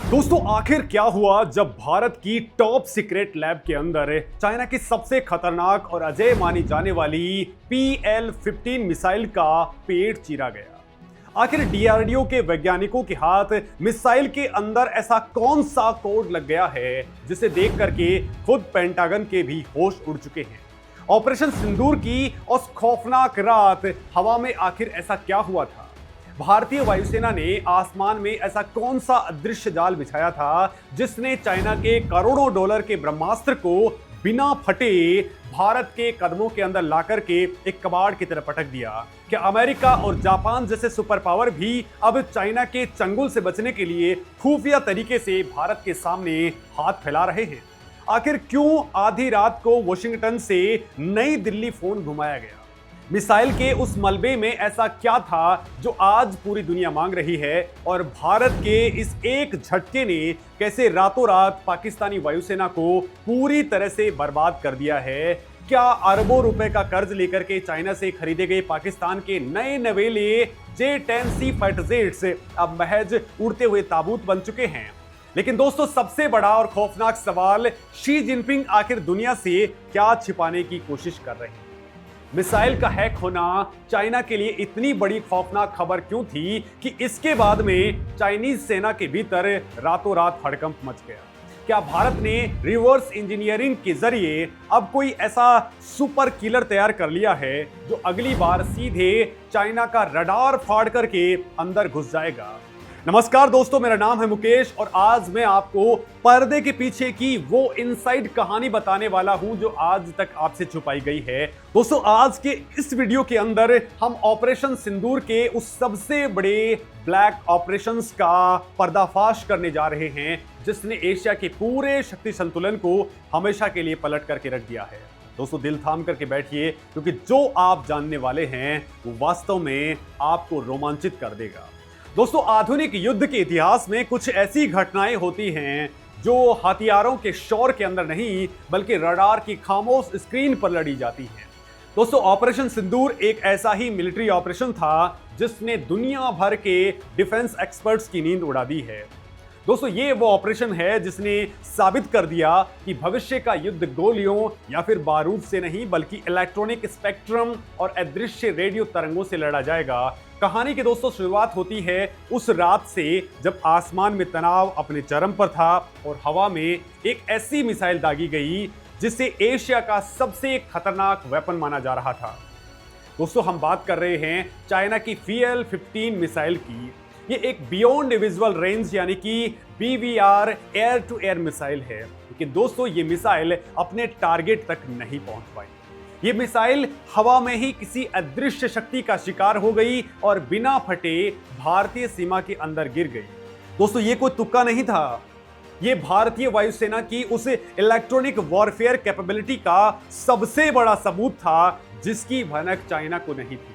दोस्तों आखिर क्या हुआ जब भारत की टॉप सीक्रेट लैब के अंदर चाइना की सबसे खतरनाक और अजय मानी जाने वाली PL-15 मिसाइल का पेट चीरा गया। आखिर डीआरडीओ के वैज्ञानिकों के हाथ मिसाइल के अंदर ऐसा कौन सा कोड लग गया है जिसे देख करके खुद पेंटागन के भी होश उड़ चुके हैं। ऑपरेशन सिंदूर की उस खौफनाक रात हवा में आखिर ऐसा क्या हुआ था। भारतीय वायुसेना ने आसमान में ऐसा कौन सा अदृश्य जाल बिछाया था जिसने चाइना के करोड़ों डॉलर के ब्रह्मास्त्र को बिना फटे भारत के कदमों के अंदर लाकर के एक कबाड़ की तरह पटक दिया। क्या अमेरिका और जापान जैसे सुपर पावर भी अब चाइना के चंगुल से बचने के लिए खुफिया तरीके से भारत के सामने हाथ फैला रहे हैं। आखिर क्यों आधी रात को वॉशिंगटन से नई दिल्ली फोन घुमाया गया। मिसाइल के उस मलबे में ऐसा क्या था जो आज पूरी दुनिया मांग रही है और भारत के इस एक झटके ने कैसे रातों रात पाकिस्तानी वायुसेना को पूरी तरह से बर्बाद कर दिया है। क्या अरबों रुपए का कर्ज लेकर के चाइना से खरीदे गए पाकिस्तान के नए नवेले J-10C फाइटर जेट्स अब महज उड़ते हुए ताबूत बन चुके हैं। लेकिन दोस्तों सबसे बड़ा और खौफनाक सवाल, शी जिनपिंग आखिर दुनिया से क्या छिपाने की कोशिश कर रहे हैं। मिसाइल का हैक होना चाइना के लिए इतनी बड़ी खौफनाक खबर क्यों थी कि इसके बाद में चाइनीज सेना के भीतर रातों रात हड़कंप मच गया। क्या भारत ने रिवर्स इंजीनियरिंग के जरिए अब कोई ऐसा सुपर किलर तैयार कर लिया है जो अगली बार सीधे चाइना का रडार फाड़ करके अंदर घुस जाएगा। नमस्कार दोस्तों, मेरा नाम है मुकेश और आज मैं आपको पर्दे के पीछे की वो इनसाइड कहानी बताने वाला हूं जो आज तक आपसे छुपाई गई है। दोस्तों आज के इस वीडियो के अंदर हम ऑपरेशन सिंदूर के उस सबसे बड़े ब्लैक ऑपरेशंस का पर्दाफाश करने जा रहे हैं जिसने एशिया के पूरे शक्ति संतुलन को हमेशा के लिए पलट करके रख दिया है। दोस्तों दिल थाम करके बैठिए क्योंकि जो आप जानने वाले हैं वो वास्तव में आपको रोमांचित कर देगा। दोस्तों आधुनिक युद्ध के इतिहास में कुछ ऐसी घटनाएं होती हैं जो हथियारों के शोर के अंदर नहीं बल्कि रडार की खामोश स्क्रीन पर लड़ी जाती हैं। दोस्तों ऑपरेशन सिंदूर एक ऐसा ही मिलिट्री ऑपरेशन था जिसने दुनिया भर के डिफेंस एक्सपर्ट्स की नींद उड़ा दी है। दोस्तों ये वो ऑपरेशन है जिसने साबित कर दिया कि भविष्य का युद्ध गोलियों या फिर बारूद से नहीं बल्कि इलेक्ट्रॉनिक स्पेक्ट्रम और अदृश्य रेडियो तरंगों से लड़ा जाएगा। कहानी की दोस्तों शुरुआत होती है उस रात से जब आसमान में तनाव अपने चरम पर था और हवा में एक ऐसी मिसाइल दागी गई जिसे एशिया का सबसे खतरनाक वेपन माना जा रहा था। दोस्तों हम बात कर रहे हैं चाइना की PL-15 मिसाइल की। ये एक बियॉन्ड विजुअल रेंज यानी कि BVR air to air missile है, लेकिन दोस्तों ये मिसाइल अपने टारगेट तक नहीं पहुंच पाई। ये मिसाइल हवा में ही किसी अदृश्य शक्ति का शिकार हो गई और बिना फटे भारतीय सीमा के अंदर गिर गई। दोस्तों ये कोई तुक्का नहीं था, ये भारतीय वायुसेना की उस इलेक्ट्रॉनिक वॉरफेयर कैपेबिलिटी का सबसे बड़ा सबूत था जिसकी भनक चाइना को नहीं थी।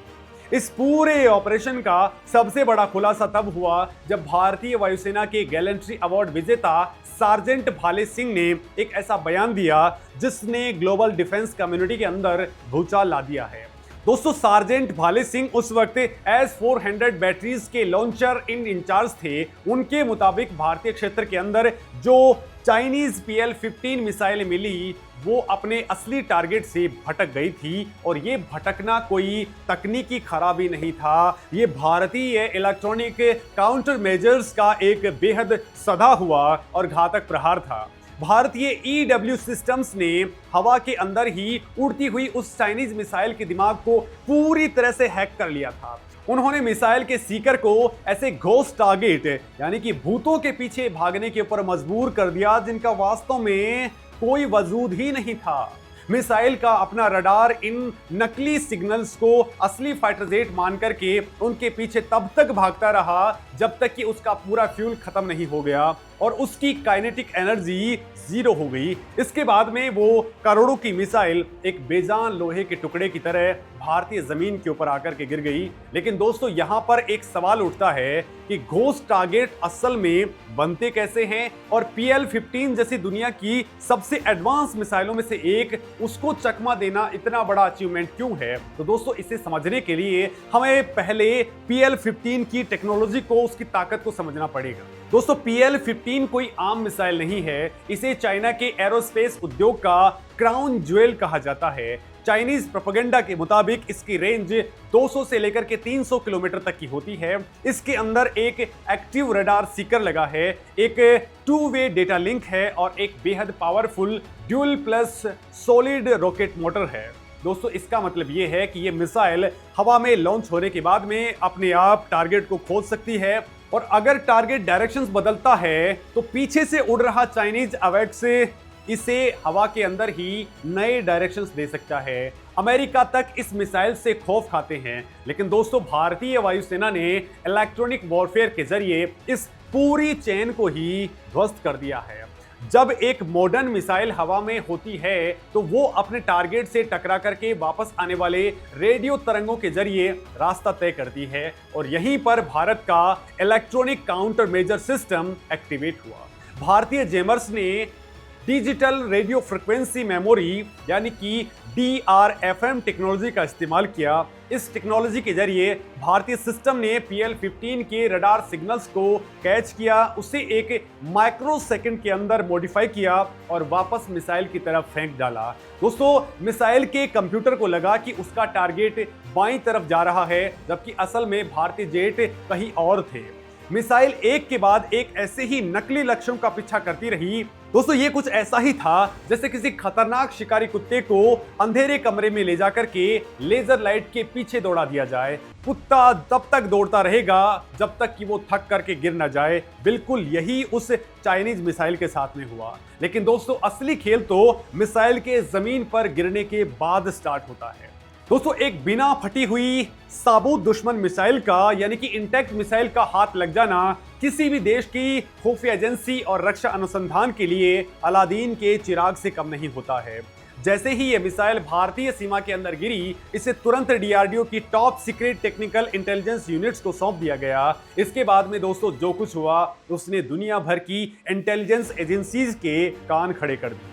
इस पूरे ऑपरेशन का सबसे बड़ा खुलासा तब हुआ जब भारतीय वायुसेना के गैलेंट्री अवार्ड विजेता सार्जेंट भाले सिंह ने एक ऐसा बयान दिया जिसने ग्लोबल डिफेंस कम्युनिटी के अंदर भूचाल ला दिया है। दोस्तों सार्जेंट भाले सिंह उस वक्त S-400 बैटरीज के लॉन्चर इन इंचार्ज थे। उनके मुताबिक भारतीय क्षेत्र के अंदर जो चाइनीज PL-15 मिसाइल मिली वो अपने असली टारगेट से भटक गई थी और ये भटकना कोई तकनीकी खराबी नहीं था, ये भारतीय इलेक्ट्रॉनिक काउंटर मेजर्स का एक बेहद सधा हुआ और घातक प्रहार था। भारतीय EW सिस्टम्स ने हवा के अंदर ही उड़ती हुई उस चाइनीज मिसाइल के दिमाग को पूरी तरह से हैक कर लिया था। उन्होंने मिसाइल के सीकर को ऐसे घोस्ट टारगेट यानी कि भूतों के पीछे भागने के ऊपर मजबूर कर दिया जिनका वास्तव में कोई वजूद ही नहीं था। मिसाइल का अपना रडार इन नकली सिग्नल्स को असली फाइटर जेट मान करके उनके पीछे तब तक भागता रहा जब तक कि उसका पूरा फ्यूल खत्म नहीं हो गया और उसकी काइनेटिक एनर्जी जीरो हो गई। इसके बाद में वो करोड़ों की मिसाइल एक बेजान लोहे के टुकड़े की तरह भारतीय जमीन के ऊपर आकर के गिर गई। लेकिन दोस्तों यहाँ पर एक सवाल उठता है कि घोस्ट टारगेट असल में बनते कैसे हैं और PL-15 जैसी दुनिया की सबसे एडवांस मिसाइलों में से एक उसको चकमा देना इतना बड़ा अचीवमेंट क्यों है। तो दोस्तों इसे समझने के लिए हमें पहले PL-15 की टेक्नोलॉजी को, उसकी ताकत को समझना पड़ेगा। दोस्तों PL-15 कोई आम मिसाइल नहीं है, इसे चाइना के एरोस्पेस उद्योग का क्राउन ज्वेल कहा जाता है। चाइनीज प्रोपेगेंडा के मुताबिक इसकी रेंज 200 से लेकर के 300 किलोमीटर तक की होती है। इसके अंदर एक एक्टिव रडार सीकर लगा है, एक 2-वे डेटा लिंक है और एक बेहद powerful dual plus solid rocket motor है। दोस्तों इसका मतलब यह है कि ये मिसाइल हवा में लॉन्च होने के बाद में अपने आप टारगेट को खोज सकती है और अगर टारगेट डायरेक्शंस बदलता है तो पीछे से उड़ रहा चाइनीज अवैक्स इसे हवा के अंदर ही नए डायरेक्शंस दे सकता है। अमेरिका तक इस मिसाइल से खौफ खाते हैं, लेकिन दोस्तों भारतीय वायुसेना ने इलेक्ट्रॉनिक वॉरफेयर के जरिए इस पूरी चेन को ही ध्वस्त कर दिया है। जब एक मॉडर्न मिसाइल हवा में होती है तो वो अपने टारगेट से टकरा करके वापस आने वाले रेडियो तरंगों के जरिए रास्ता तय करती है और यहीं पर भारत का electronic counter measure system activate हुआ। भारतीय जेमर्स ने डिजिटल रेडियो फ्रिक्वेंसी मेमोरी यानी कि DRFM टेक्नोलॉजी का इस्तेमाल किया। इस टेक्नोलॉजी के जरिए भारतीय सिस्टम ने PL-15 के रडार सिग्नल्स को कैच किया, उसे एक माइक्रो सेकंड के अंदर मॉडिफाई किया और वापस मिसाइल की तरफ फेंक डाला। दोस्तों मिसाइल के कंप्यूटर को लगा कि उसका टारगेट बाईं तरफ जा रहा है, जबकि असल में भारतीय जेट कहीं और थे। मिसाइल एक के बाद एक ऐसे ही नकली लक्ष्यों का पीछा करती रही। दोस्तों ये कुछ ऐसा ही था जैसे किसी खतरनाक शिकारी कुत्ते को अंधेरे कमरे में ले जाकर के लेजर लाइट के पीछे दौड़ा दिया जाए। कुत्ता तब तक दौड़ता रहेगा जब तक कि वो थक करके गिर ना जाए। बिल्कुल यही उस चाइनीज मिसाइल के साथ में हुआ। लेकिन दोस्तों असली खेल तो मिसाइल के जमीन पर गिरने के बाद स्टार्ट होता है। दोस्तों एक बिना फटी हुई साबुत दुश्मन मिसाइल का यानी कि इंटैक्ट मिसाइल का हाथ लग जाना किसी भी देश की खुफिया एजेंसी और रक्षा अनुसंधान के लिए अलादीन के चिराग से कम नहीं होता है। जैसे ही ये मिसाइल भारतीय सीमा के अंदर गिरी, इसे तुरंत DRDO की top secret technical intelligence units को सौंप दिया गया। इसके बाद में दोस्तों जो कुछ हुआ उसने दुनिया भर की इंटेलिजेंस एजेंसीज के कान खड़े कर दिए।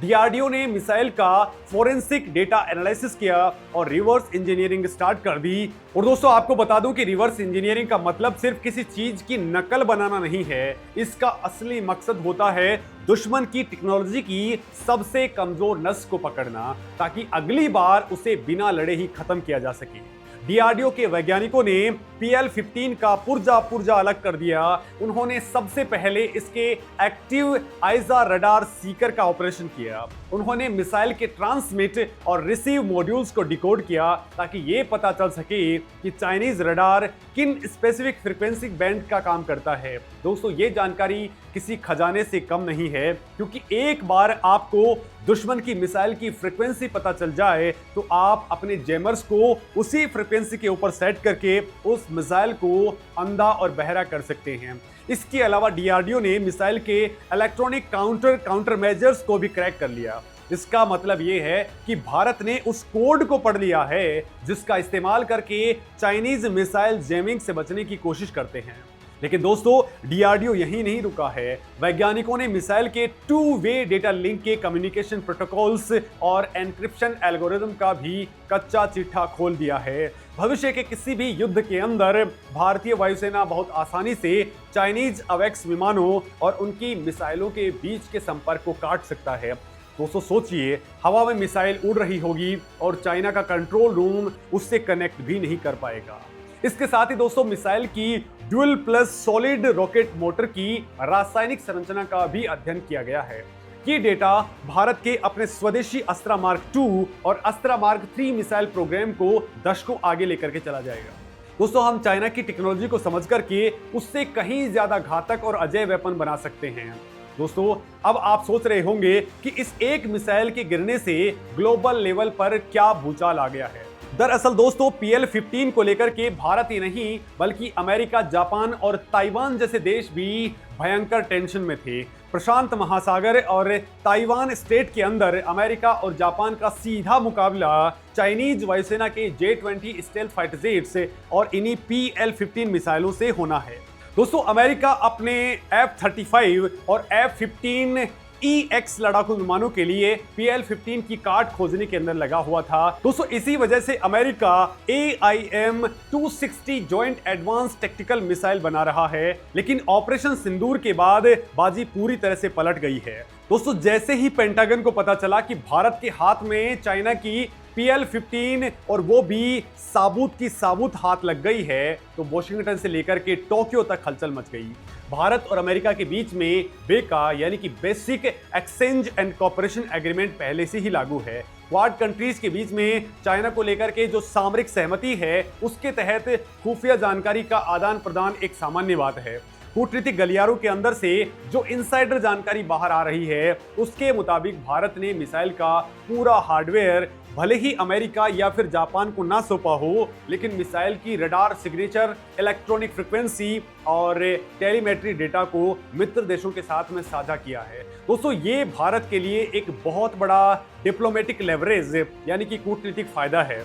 DRDO ने मिसाइल का फोरेंसिक डेटा एनालिसिस किया और रिवर्स इंजीनियरिंग स्टार्ट कर दी। और दोस्तों आपको बता दूं कि रिवर्स इंजीनियरिंग का मतलब सिर्फ किसी चीज की नकल बनाना नहीं है। इसका असली मकसद होता है दुश्मन की टेक्नोलॉजी की सबसे कमजोर नस को पकड़ना, ताकि अगली बार उसे बिना लड़े ही खत्म किया जा सके। DRDO के वैज्ञानिकों ने PL-15 का पुर्जा अलग कर दिया। उन्होंने सबसे पहले इसके एक्टिव आइजा रडार सीकर का ऑपरेशन किया। उन्होंने मिसाइल के ट्रांसमिट और रिसीव मॉड्यूल्स को डिकोड किया ताकि ये पता चल सके कि चाइनीज रडार किन स्पेसिफिक फ्रीक्वेंसी बैंड का काम करता है। दोस्तों ये जानकारी किसी खजाने से कम नहीं है, क्योंकि एक बार आपको दुश्मन की मिसाइल की फ्रीक्वेंसी पता चल जाए तो आप अपने जैमर्स को उसी फ्रीक्वेंसी के ऊपर सेट करके उस मिसाइल को अंधा और बहरा कर सकते हैं। इसके अलावा DRDO ने मिसाइल के इलेक्ट्रॉनिक काउंटर मेजर्स को भी क्रैक कर लिया। इसका मतलब ये है कि भारत ने उस कोड को पढ़ लिया है जिसका इस्तेमाल करके चाइनीज मिसाइल जैमिंग से बचने की कोशिश करते हैं। लेकिन दोस्तों DRDO यहीं नहीं रुका है। वैज्ञानिकों ने मिसाइल के 2-वे डेटा लिंक के कम्युनिकेशन प्रोटोकॉल्स और एन्क्रिप्शन एल्गोरिदम का भी कच्चा चिट्ठा खोल दिया है। भविष्य के किसी भी युद्ध के अंदर भारतीय वायुसेना बहुत आसानी से चाइनीज अवैक्स विमानों और उनकी मिसाइलों के बीच के संपर्क को काट सकता है। दोस्तों सोचिए, हवा में मिसाइल उड़ रही होगी और चाइना का कंट्रोल रूम उससे कनेक्ट भी नहीं कर पाएगा। इसके साथ ही दोस्तों मिसाइल की dual plus solid rocket motor की रासायनिक संरचना का भी अध्ययन किया गया है। ये डेटा भारत के अपने स्वदेशी अस्त्रा मार्क 2 और अस्त्रा मार्क 3 मिसाइल प्रोग्राम को दशकों आगे लेकर के चला जाएगा। दोस्तों हम चाइना की टेक्नोलॉजी को समझ करके उससे कहीं ज्यादा घातक और अजय वेपन बना सकते हैं। दोस्तों अब आप सोच रहे होंगे कि इस एक मिसाइल के गिरने से ग्लोबल लेवल पर क्या भूचाल आ गया है। दरअसल दोस्तों PL-15 को लेकर के भारत ही नहीं बल्कि अमेरिका, जापान और ताइवान जैसे देश भी भयंकर टेंशन में थे। प्रशांत महासागर और ताइवान स्टेट के अंदर अमेरिका और जापान का सीधा मुकाबला चाइनीज वायुसेना के J-20 स्टेल्थ फाइटर जेट्स और इन्हीं PL-15 मिसाइलों से होना है। दोस्तों अमेरिका अपने F-35 और F-15 EX लड़ाकू विमानों के लिए PL-15 की काट खोजने के अंदर लगा हुआ था। दोस्तों इसी वजह से America AIM-260 joint advance tactical missile बना रहा है, लेकिन ऑपरेशन सिंदूर के बाद बाजी पूरी तरह से पलट गई है। दोस्तों जैसे ही पेंटागन को पता चला कि भारत के हाथ में चाइना की PL-15 और वो भी साबुत की साबुत हाथ लग गई है, तो वॉशिंगटन से लेकर के टोक्यो तक हलचल मच गई। भारत और अमेरिका के बीच में बेका यानी कि basic exchange and cooperation agreement पहले से ही लागू है। क्वाड कंट्रीज के बीच में चाइना को लेकर के जो सामरिक सहमति है, उसके तहत खुफिया जानकारी का आदान प्रदान एक सामान्य बात है। कूटनीतिक गलियारों के अंदर से जो इनसाइडर जानकारी बाहर आ रही है, उसके मुताबिक भारत ने मिसाइल का पूरा हार्डवेयर भले ही अमेरिका या फिर जापान को ना सौंपा हो, लेकिन मिसाइल की रडार सिग्नेचर, इलेक्ट्रॉनिक फ्रीक्वेंसी और टेलीमेट्री डेटा को मित्र देशों के साथ में साझा किया है। दोस्तों ये भारत के लिए एक बहुत बड़ा डिप्लोमेटिक लेवरेज यानी कि कूटनीतिक फायदा है।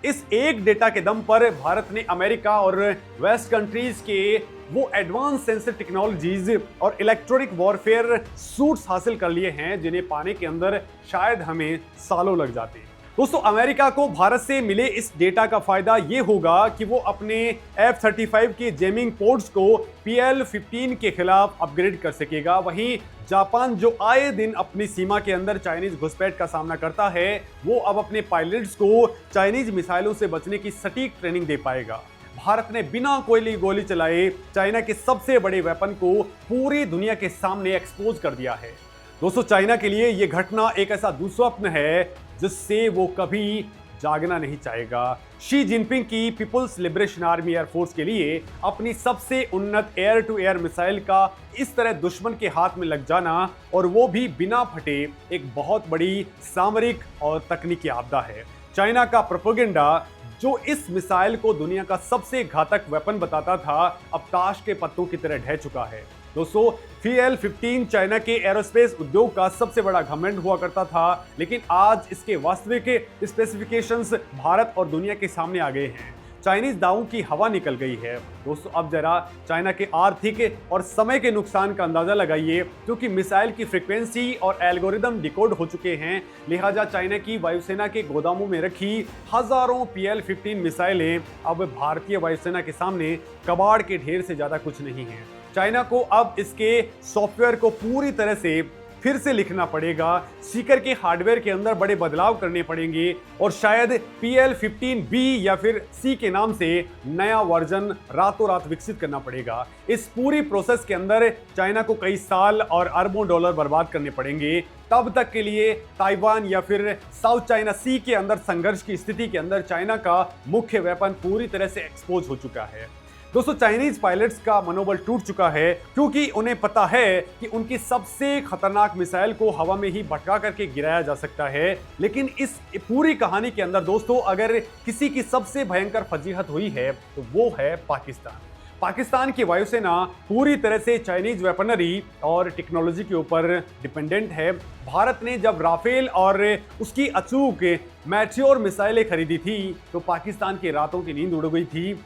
इस एक डेटा के दम पर भारत ने अमेरिका और वेस्ट कंट्रीज के वो एडवांस सेंसर टेक्नोलॉजीज और इलेक्ट्रॉनिक वॉरफेयर सूट्स हासिल कर लिए हैं, जिन्हें पाने के अंदर शायद हमें सालों लग जाते। दोस्तों अमेरिका को भारत से मिले इस डेटा का फायदा ये होगा कि वो अपने F-35 के जेमिंग पोर्ट्स को PL-15 के खिलाफ अपग्रेड कर सकेगा। वहीं जापान जो आए दिन अपनी सीमा के अंदर चाइनीज घुसपैठ का सामना करता है, वो अब अपने पायलट्स को चाइनीज मिसाइलों से बचने की सटीक ट्रेनिंग दे पाएगा। भारत ने बिना कोई गोली चलाए चाइना के सबसे बड़े वेपन को पूरी दुनिया के सामने एक्सपोज कर दिया है। दोस्तों चाइना के लिए यह घटना एक ऐसा दुस्वप्न है जिससे वो कभी जागना नहीं चाहेगा। शी जिनपिंग की पीपुल्स लिबरेशन आर्मी एयरफोर्स के लिए अपनी सबसे उन्नत एयर टू एयर मिसाइल का इस तरह दुश्मन के हाथ में लग जाना, और वो भी बिना फटे, एक बहुत बड़ी सामरिक और तकनीकी आपदा है। चाइना का प्रोपेगेंडा जो इस मिसाइल को दुनिया का सबसे घातक वेपन बताता था, अब ताश के पत्तों की तरह ढह चुका है। दोस्तों PL-15 चाइना के एरोस्पेस उद्योग का सबसे बड़ा घमंड हुआ करता था, लेकिन आज इसके वास्तविक स्पेसिफिकेशंस भारत और दुनिया के सामने आ गए हैं। चाइनीज दावों की हवा निकल गई है। दोस्तों अब जरा चाइना के आर्थिक और समय के नुकसान का अंदाजा लगाइए, क्योंकि मिसाइल की फ्रीक्वेंसी और एल्गोरिदम डिकोड हो चुके हैं। लिहाजा चाइना की वायुसेना के गोदामों में रखी हजारों PL-15 मिसाइलें अब भारतीय वायुसेना के सामने कबाड़ के ढेर से ज्यादा कुछ नहीं है। चाइना को अब इसके सॉफ्टवेयर को पूरी तरह से फिर से लिखना पड़ेगा, सीकर के हार्डवेयर के अंदर बड़े बदलाव करने पड़ेंगे, और शायद PL-15B या फिर C के नाम से नया वर्जन रातों रात विकसित करना पड़ेगा। इस पूरी प्रोसेस के अंदर चाइना को कई साल और अरबों डॉलर बर्बाद करने पड़ेंगे। तब तक के लिए ताइवान या फिर साउथ चाइना सी के अंदर संघर्ष की स्थिति के अंदर चाइना का मुख्य वेपन पूरी तरह से एक्सपोज हो चुका है। दोस्तों चाइनीज पायलट्स का मनोबल टूट चुका है, क्योंकि उन्हें पता है कि उनकी सबसे खतरनाक मिसाइल को हवा में ही भटका करके गिराया जा सकता है। लेकिन इस पूरी कहानी के अंदर दोस्तों अगर किसी की सबसे भयंकर फजीहत हुई है तो वो है पाकिस्तान। पाकिस्तान की वायुसेना पूरी तरह से चाइनीज वेपनरी और टेक्नोलॉजी के ऊपर डिपेंडेंट है। भारत ने जब राफेल और उसकी अचूक मैच्योर मिसाइलें खरीदी थी तो पाकिस्तान की रातों की नींद उड़ गई थी।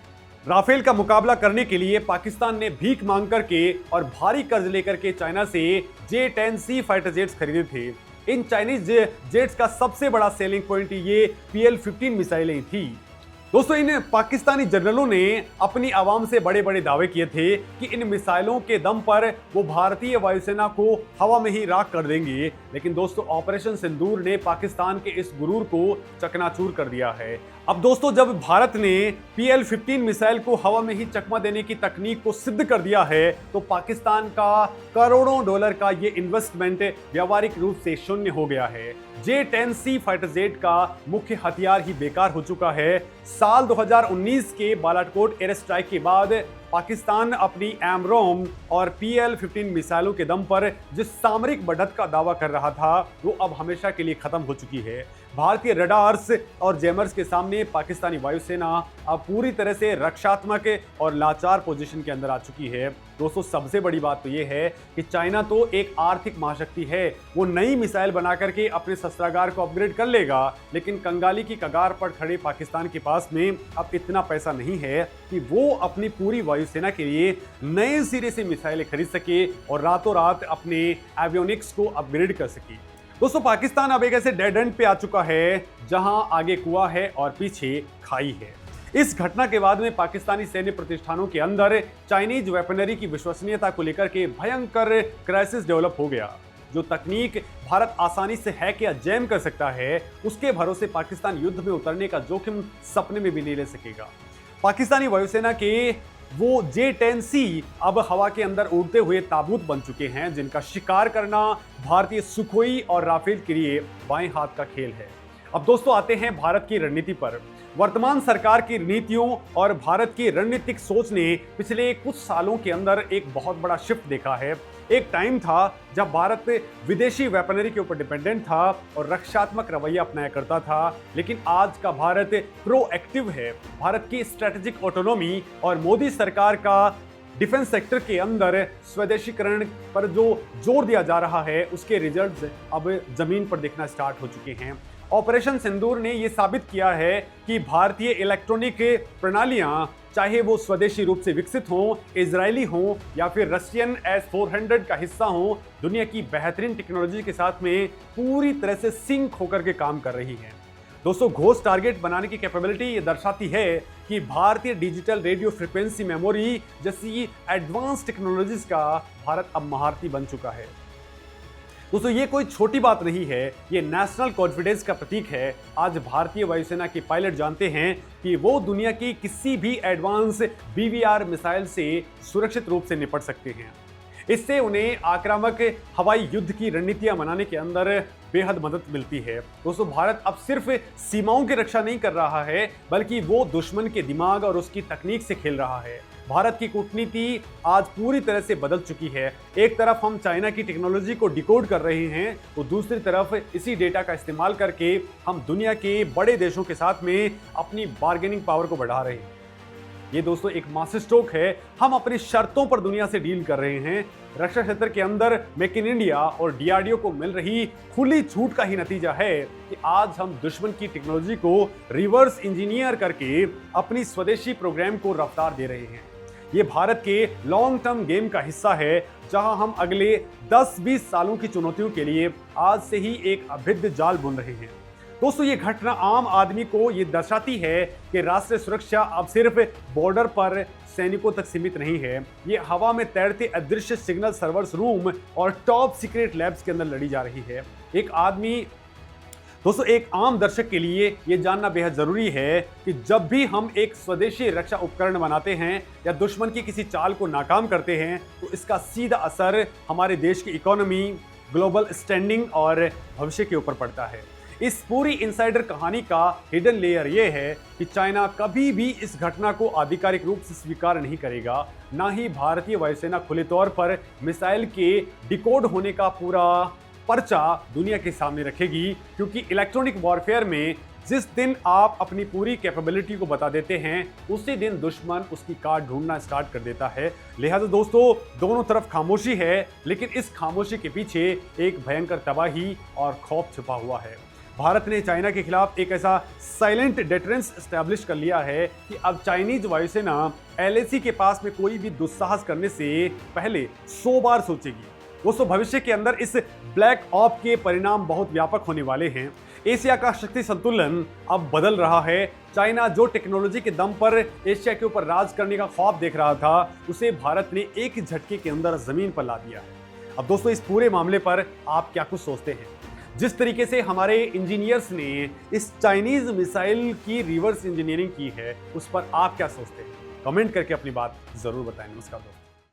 राफेल का मुकाबला करने के लिए पाकिस्तान ने भीख मांग करके और भारी कर्ज लेकर के चाइना से J-10C फाइटर जेट्स खरीदे थे। इन चाइनीज जेट्स का सबसे बड़ा सेलिंग पॉइंट ये PL-15 मिसाइलें थी। दोस्तों इन पाकिस्तानी जनरलों ने अपनी आवाम से बड़े बड़े दावे किए थे कि इन मिसाइलों के दम पर वो भारतीय वायुसेना को हवा में ही राख कर देंगे, लेकिन दोस्तों ऑपरेशन सिंदूर ने पाकिस्तान के इस गुरूर को चकनाचूर कर दिया है। अब दोस्तों जब भारत ने PL-15 मिसाइल को हवा में ही चकमा देने की तकनीक को सिद्ध कर दिया है, तो पाकिस्तान का करोड़ों डॉलर का ये इन्वेस्टमेंट व्यावहारिक रूप से शून्य हो गया है। J-10C फाइटर जेट का मुख्य हथियार ही बेकार हो चुका है। साल 2019 के बालाकोट एयर स्ट्राइक के बाद पाकिस्तान अपनी एमरोम और PL-15 मिसाइलों के दम पर जिस सामरिक बढ़त का दावा कर रहा था, वो अब हमेशा के लिए खत्म हो चुकी है। भारतीय रडार्स और जैमर्स के सामने पाकिस्तानी वायुसेना अब पूरी तरह से रक्षात्मक और लाचार पोजीशन के अंदर आ चुकी है। दोस्तों, सबसे बड़ी बात तो ये है कि चाइना तो एक आर्थिक महाशक्ति है, वो नई मिसाइल बना करके अपने शस्त्रागार को अपग्रेड कर लेगा, लेकिन कंगाली की कगार पर खड़े पाकिस्तान के पास में अब इतना पैसा नहीं है कि वो अपनी पूरी वायुसेना के लिए नए सिरे से मिसाइलें खरीद सके और रातों रात अपने एवियोनिक्स को अपग्रेड कर सके। दोस्तों, पाकिस्तान अब एक ऐसे डेड एंड पे आ चुका है जहां आगे कुआं है और पीछे खाई है। इस घटना के बाद में पाकिस्तानी सैन्य प्रतिष्ठानों के अंदर चाइनीज वेपनरी की विश्वसनीयता को लेकर के भयंकर क्राइसिस डेवलप हो गया। जो तकनीक भारत आसानी से हैक या जैम कर सकता है, उसके भरोसे पाकिस्तान युद्ध में उतरने का जोखिम सपने में भी नहीं ले सकेगा। पाकिस्तानी वायुसेना के वो J-10C अब हवा के अंदर उड़ते हुए ताबूत बन चुके हैं, जिनका शिकार करना भारतीय सुखोई और राफेल के लिए बाएं हाथ का खेल है। अब दोस्तों, आते हैं भारत की रणनीति पर। वर्तमान सरकार की नीतियों और भारत की रणनीतिक सोच ने पिछले कुछ सालों के अंदर एक बहुत बड़ा शिफ्ट देखा है। एक टाइम था जब भारत विदेशी वेपनरी के ऊपर डिपेंडेंट था और रक्षात्मक रवैया अपनाया करता था, लेकिन आज का भारत प्रोएक्टिव है। भारत की स्ट्रेटेजिक ऑटोनॉमी और मोदी सरकार का डिफेंस सेक्टर के अंदर स्वदेशीकरण पर जो जोर दिया जा रहा है, उसके रिजल्ट्स अब जमीन पर दिखना स्टार्ट हो चुके हैं। ऑपरेशन सिंदूर ने यह साबित किया है कि भारतीय इलेक्ट्रॉनिक प्रणालियां, चाहे वो स्वदेशी रूप से विकसित हों, इजरायली हों या फिर रशियन S-400 का हिस्सा हों, दुनिया की बेहतरीन टेक्नोलॉजी के साथ में पूरी तरह से सिंक होकर के काम कर रही हैं। दोस्तों, घोस्ट टारगेट बनाने की कैपेबिलिटी ये दर्शाती है कि भारतीय डिजिटल रेडियो फ्रीक्वेंसी मेमोरी जैसी एडवांस टेक्नोलॉजीज का भारत अब महारथी बन चुका है। दोस्तों, ये कोई छोटी बात नहीं है, ये नेशनल कॉन्फिडेंस का प्रतीक है। आज भारतीय वायुसेना के पायलट जानते हैं कि वो दुनिया की किसी भी एडवांस BVR मिसाइल से सुरक्षित रूप से निपट सकते हैं। इससे उन्हें आक्रामक हवाई युद्ध की रणनीतियां बनाने के अंदर बेहद मदद मिलती है। दोस्तों, भारत अब सिर्फ सीमाओं की रक्षा नहीं कर रहा है, बल्कि वो दुश्मन के दिमाग और उसकी तकनीक से खेल रहा है। भारत की कूटनीति आज पूरी तरह से बदल चुकी है। एक तरफ हम चाइना की टेक्नोलॉजी को डिकोड कर रहे हैं, तो दूसरी तरफ इसी डेटा का इस्तेमाल करके हम दुनिया के बड़े देशों के साथ में अपनी बार्गेनिंग पावर को बढ़ा रहे हैं। ये दोस्तों एक मास्टर स्ट्रोक है। हम अपनी शर्तों पर दुनिया से डील कर रहे हैं। रक्षा क्षेत्र के अंदर मेक इन इंडिया और DRDO को मिल रही खुली छूट का ही नतीजा है कि आज हम दुश्मन की टेक्नोलॉजी को रिवर्स इंजीनियर करके अपनी स्वदेशी प्रोग्राम को रफ्तार दे रहे हैं। ये भारत के लॉन्ग टर्म गेम का हिस्सा है, जहां हम अगले 10-20 सालों की चुनौतियों के लिए आज से ही एक अभेद्य जाल बुन रहे हैं। दोस्तों, ये घटना आम आदमी को ये दर्शाती है कि राष्ट्रीय सुरक्षा अब सिर्फ बॉर्डर पर सैनिकों तक सीमित नहीं है। ये हवा में तैरते अदृश्य सिग्नल सर्वर्स रूम और टॉप सीक्रेट लैब्स के अंदर लड़ी जा रही है। एक आम दर्शक के लिए ये जानना बेहद जरूरी है कि जब भी हम एक स्वदेशी रक्षा उपकरण बनाते हैं या दुश्मन की किसी चाल को नाकाम करते हैं, तो इसका सीधा असर हमारे देश की इकोनॉमी, ग्लोबल स्टैंडिंग और भविष्य के ऊपर पड़ता है। इस पूरी इनसाइडर कहानी का हिडन लेयर यह है कि चाइना कभी भी इस घटना को आधिकारिक रूप से स्वीकार नहीं करेगा, ना ही भारतीय वायुसेना खुले तौर पर मिसाइल के डिकोड होने का पूरा पर्चा दुनिया के सामने रखेगी, क्योंकि इलेक्ट्रॉनिक वॉरफेयर में जिस दिन आप अपनी पूरी कैपेबिलिटी को बता देते हैं, उसी दिन दुश्मन उसकी काट ढूंढना स्टार्ट कर देता है। लिहाजा दोस्तों, दोनों तरफ खामोशी है, लेकिन इस खामोशी के पीछे एक भयंकर तबाही और खौफ छुपा हुआ है। भारत ने चाइना के खिलाफ एक ऐसा साइलेंट डिटरेंस एस्टैब्लिश कर लिया है कि अब चाइनीज वायुसेना LAC के पास में कोई भी दुस्साहस करने से पहले 100 बार सोचेगी। दोस्तों, भविष्य के अंदर इस ब्लैक ऑप के परिणाम बहुत व्यापक होने वाले हैं। एशिया का शक्ति संतुलन अब बदल रहा है। चाइना जो टेक्नोलॉजी के दम पर एशिया के ऊपर राज करने का ख्वाब देख रहा था, उसे भारत ने एक झटके के अंदर जमीन पर ला दिया है। अब दोस्तों, इस पूरे मामले पर आप क्या कुछ सोचते हैं? जिस तरीके से हमारे इंजीनियर्स ने इस चाइनीज मिसाइल की रिवर्स इंजीनियरिंग की है, उस पर आप क्या सोचते हैं? कमेंट करके अपनी बात जरूर बताएं। नमस्कार दोस्तों।